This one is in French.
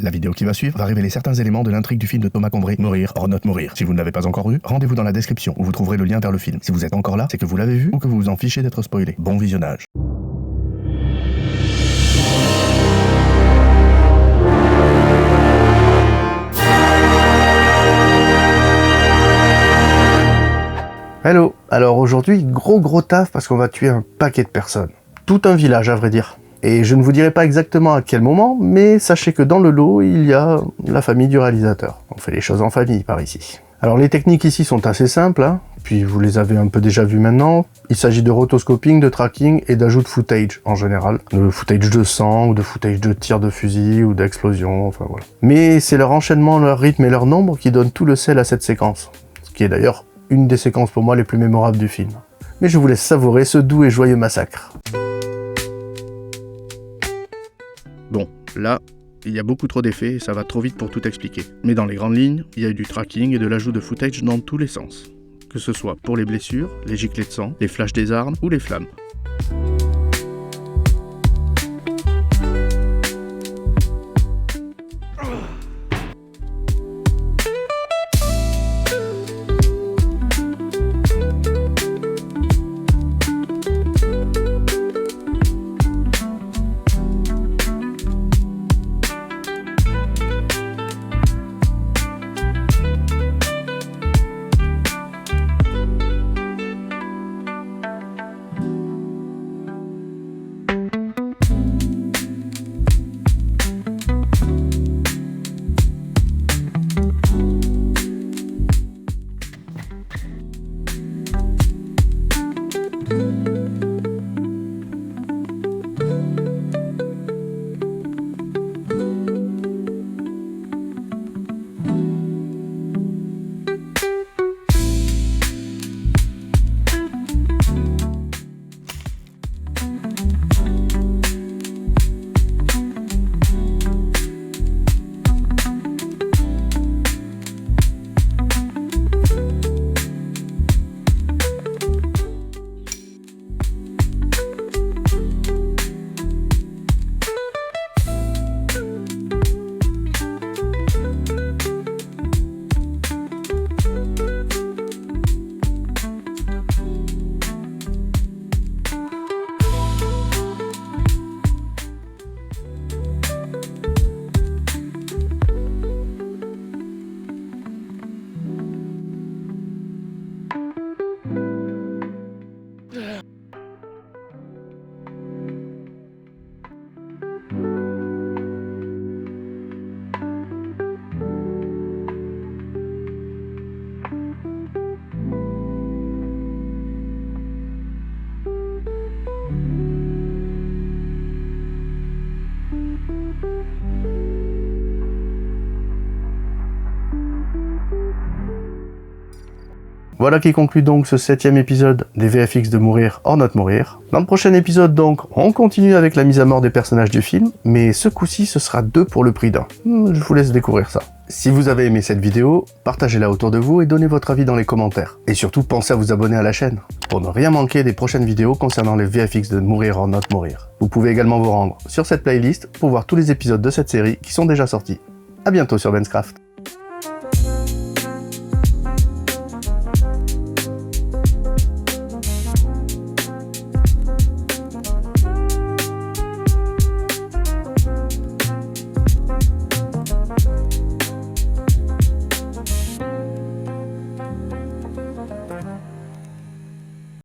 La vidéo qui va suivre va révéler certains éléments de l'intrigue du film de Thomas Combré, Mourir or not mourir. Si vous ne l'avez pas encore vu, rendez-vous dans la description où vous trouverez le lien vers le film. Si vous êtes encore là, c'est que vous l'avez vu ou que vous vous en fichez d'être spoilé. Bon visionnage. Hello, alors aujourd'hui gros taf parce qu'on va tuer un paquet de personnes. Tout un village à vrai dire. Et je ne vous dirai pas exactement à quel moment, mais sachez que dans le lot, il y a la famille du réalisateur. On fait les choses en famille par ici. Alors les techniques ici sont assez simples, hein, puis vous les avez un peu déjà vues maintenant. Il s'agit de rotoscoping, de tracking et d'ajout de footage en général. De footage de sang, ou de footage de tir de fusil, ou d'explosion, enfin voilà. Mais c'est leur enchaînement, leur rythme et leur nombre qui donnent tout le sel à cette séquence. Ce qui est d'ailleurs une des séquences pour moi les plus mémorables du film. Mais je vous laisse savourer ce doux et joyeux massacre. Bon, là, il y a beaucoup trop d'effets et ça va trop vite pour tout expliquer. Mais dans les grandes lignes, il y a eu du tracking et de l'ajout de footage dans tous les sens. Que ce soit pour les blessures, les giclées de sang, les flashs des armes ou les flammes. Voilà qui conclut donc ce 7e épisode des VFX de Mourir or not mourir. Dans le prochain épisode donc, on continue avec la mise à mort des personnages du film, mais ce coup-ci ce sera 2 pour le prix d'1. Je vous laisse découvrir ça. Si vous avez aimé cette vidéo, partagez-la autour de vous et donnez votre avis dans les commentaires. Et surtout pensez à vous abonner à la chaîne, pour ne rien manquer des prochaines vidéos concernant les VFX de Mourir or not mourir. Vous pouvez également vous rendre sur cette playlist pour voir tous les épisodes de cette série qui sont déjà sortis. A bientôt sur Benzcraft.